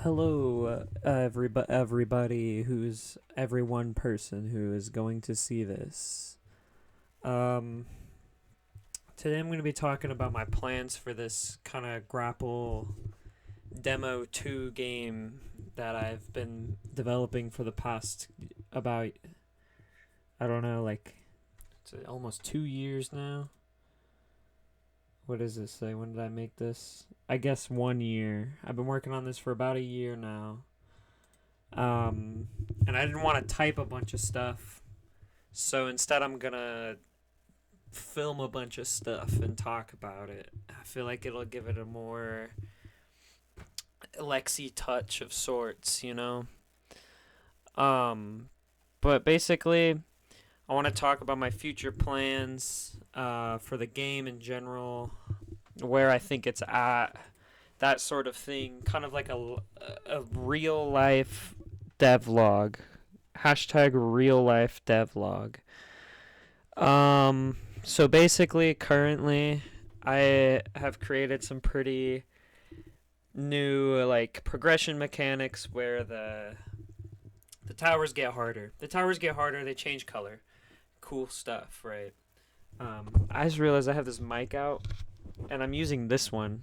Hello, everybody who's every one person who is going to see this. Um, Today I'm going to be talking about my plans for this kind of grapple demo 2 game that I've been developing for the past about, I don't know, like it's almost 2 years now. What does this say? When did I make this? I guess 1 year. I've been working on this for about a year now. And I didn't want to type a bunch of stuff. So instead, I'm going to film a bunch of stuff and talk about it. I feel like it'll give it a more Lexi touch of sorts, you know? Um, but basically, I want to talk about my future plans for the game in general, where I think it's at, that sort of thing. Kind of like a real life devlog. Hashtag real life devlog. So basically, currently, I have created some pretty new like progression mechanics where the towers get harder. The towers get harder. They change color. Cool stuff, right? I just realized I have this mic out, and I'm using this one,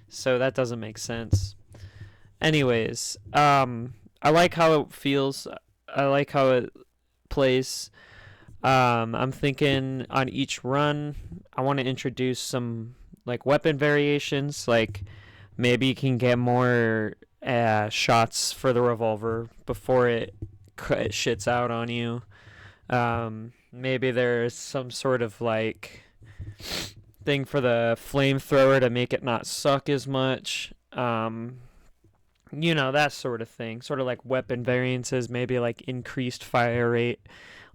so that doesn't make sense. Anyways, I like how it feels. I like how it plays. I'm thinking on each run, I want to introduce some like weapon variations. Like maybe you can get more shots for the revolver before it shits out on you. Maybe there's some sort of like thing for the flamethrower to make it not suck as much. That sort of thing. Sort of like weapon variances, maybe like increased fire rate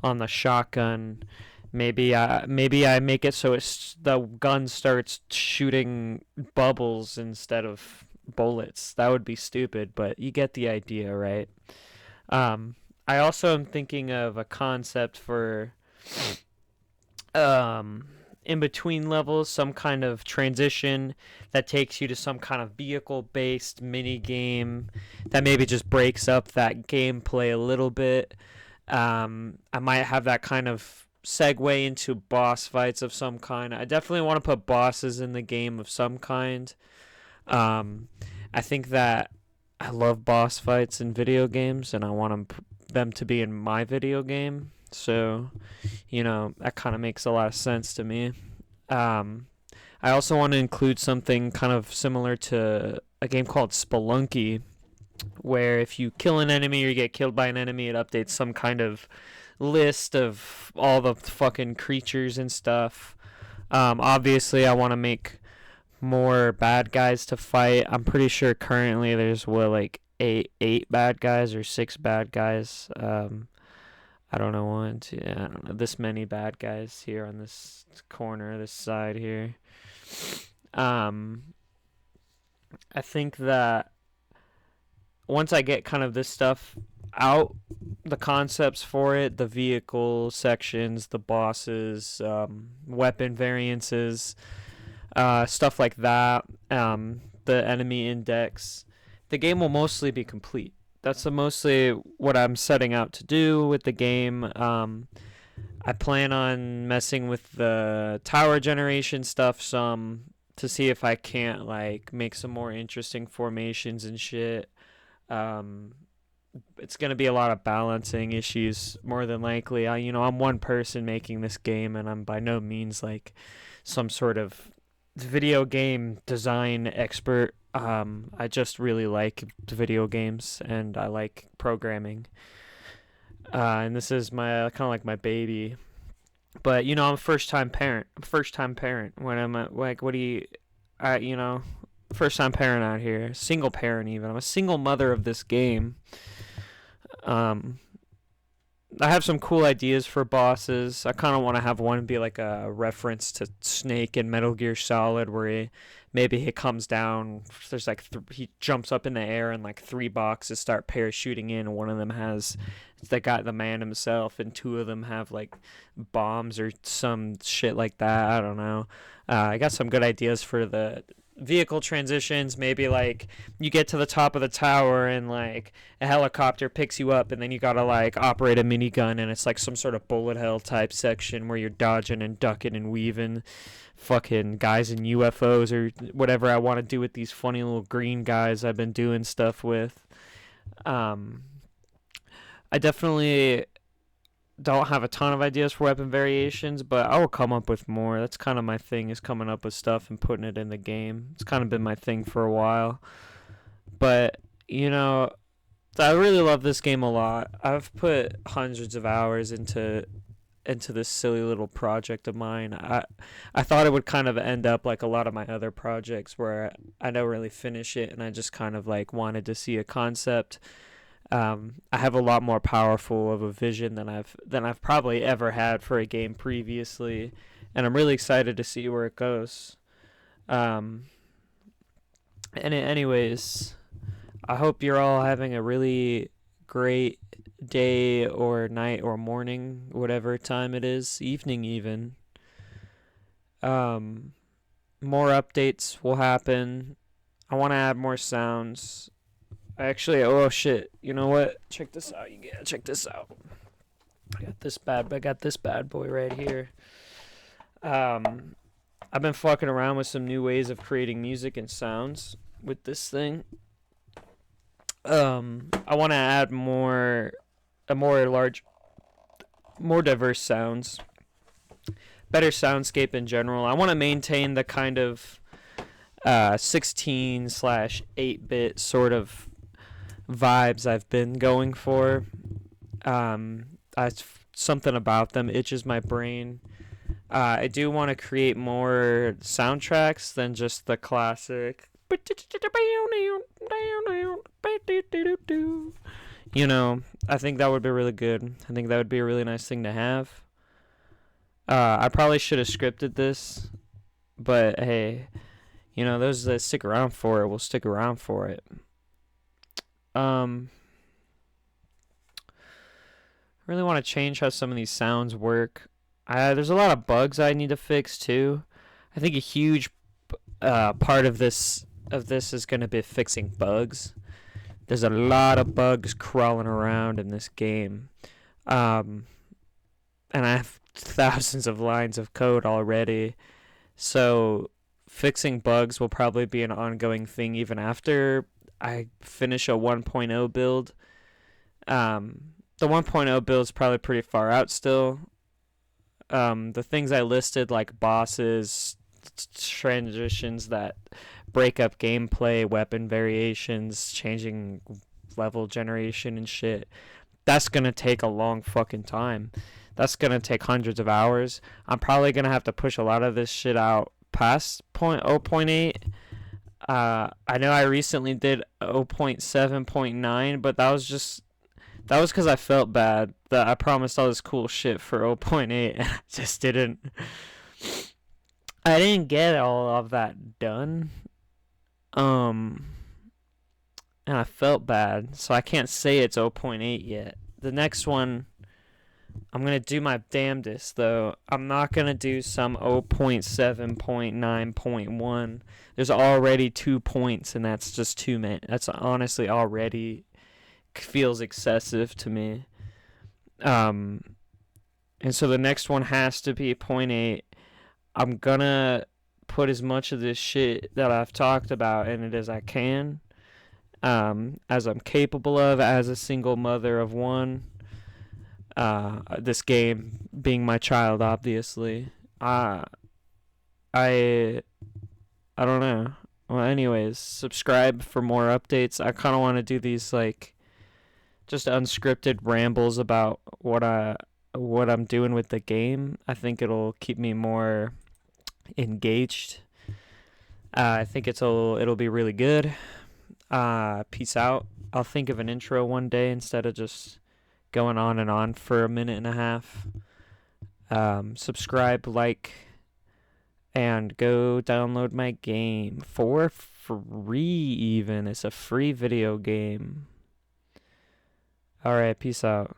on the shotgun. Maybe I make it so the gun starts shooting bubbles instead of bullets. That would be stupid, but you get the idea, right? I also am thinking of a concept for um, in between levels, some kind of transition that takes you to some kind of vehicle based mini game that maybe just breaks up that gameplay a little bit. I might have that kind of segue into boss fights of some kind. I definitely want to put bosses in the game of some kind. Um, I think that I love boss fights in video games, and I want them to be in my video game. So, that kind of makes a lot of sense to me. Um, I also want to include something kind of similar to a game called Spelunky, where if you kill an enemy or you get killed by an enemy, it updates some kind of list of all the fucking creatures and stuff. Obviously, I want to make more bad guys to fight. I'm pretty sure currently there's like eight bad guys or six bad guys. I don't know, I don't know, this many bad guys here on this corner, this side here. Um, I think that once I get kind of this stuff out, the concepts for it, the vehicle sections, the bosses, weapon variances, stuff like that, the enemy index, the game will mostly be complete. That's mostly what I'm setting out to do with the game. I plan on messing with the tower generation stuff some to see if I can't like make some more interesting formations and shit. Um, it's gonna be a lot of balancing issues more than likely. I'm one person making this game, and I'm by no means like some sort of video game design expert. I just really like video games and I like programming. And this is my kind of like my baby. But I'm a first time parent. When I'm like, what do you, first time parent out here, single parent even. I'm a single mother of this game. Um, I have some cool ideas for bosses. I kind of want to have one be like a reference to Snake in Metal Gear Solid, where maybe he comes down. There's like he jumps up in the air and like three boxes start parachuting in. And one of them has the man himself, and two of them have like bombs or some shit like that. I don't know. I got some good ideas for the vehicle transitions, maybe like you get to the top of the tower and like a helicopter picks you up and then you gotta like operate a minigun and it's like some sort of bullet hell type section where you're dodging and ducking and weaving fucking guys in UFOs or whatever I want to do with these funny little green guys I've been doing stuff with. um I definitely don't have a ton of ideas for weapon variations, but I will come up with more. That's kind of my thing, is coming up with stuff and putting it in the game. It's kind of been my thing for a while. But, you know, I really love this game a lot. I've put hundreds of hours into this silly little project of mine. I thought it would kind of end up like a lot of my other projects where I don't really finish it and I just kind of like wanted to see a concept. I have a lot more powerful of a vision than I've probably ever had for a game previously, and I'm really excited to see where it goes. Anyways, I hope you're all having a really great day or night or morning, whatever time it is, evening even. More updates will happen. I want to add more sounds. Actually, oh shit! You know what? Check this out. Check this out. I got this bad boy right here. I've been fucking around with some new ways of creating music and sounds with this thing. I want to add more diverse sounds, better soundscape in general. I want to maintain the kind of 16/8-bit sort of vibes I've been going for. Something about them itches my brain. I do want to create more soundtracks than just the classic. You know, I think that would be really good. I think that would be a really nice thing to have. I probably should have scripted this, but hey, you know, those that stick around for it will stick around for it. Really want to change how some of these sounds work. There's a lot of bugs I need to fix too. I think a huge part of this is going to be fixing bugs. There's a lot of bugs crawling around in this game, and I have thousands of lines of code already. So fixing bugs will probably be an ongoing thing even after I finish a 1.0 build. The 1.0 build is probably pretty far out still. The things I listed, like bosses, transitions that break up gameplay, weapon variations, changing level generation and shit, that's gonna take a long fucking time. That's gonna take hundreds of hours. I'm probably gonna have to push a lot of this shit out past 0.8. I know I recently did 0.7.9, but that was because I felt bad that I promised all this cool shit for 0.8 and I just didn't. I didn't get all of that done. And I felt bad, so I can't say it's 0.8 yet. The next one, I'm going to do my damnedest, though. I'm not going to do some 0.7.9.1. There's already 2 points, and that's just too many. That's honestly already feels excessive to me. And so the next one has to be 0.8. I'm going to put as much of this shit that I've talked about in it as I can, as I'm capable of as a single mother of one. This game being my child, obviously. I don't know. Well, anyways, subscribe for more updates. I kind of want to do these like just unscripted rambles about what I'm doing with the game. I think it'll keep me more engaged. I think it'll be really good. Peace out. I'll think of an intro one day instead of just going on and on for a minute and a half. Subscribe, like, and go download my game for free even. It's a free video game. Alright, peace out.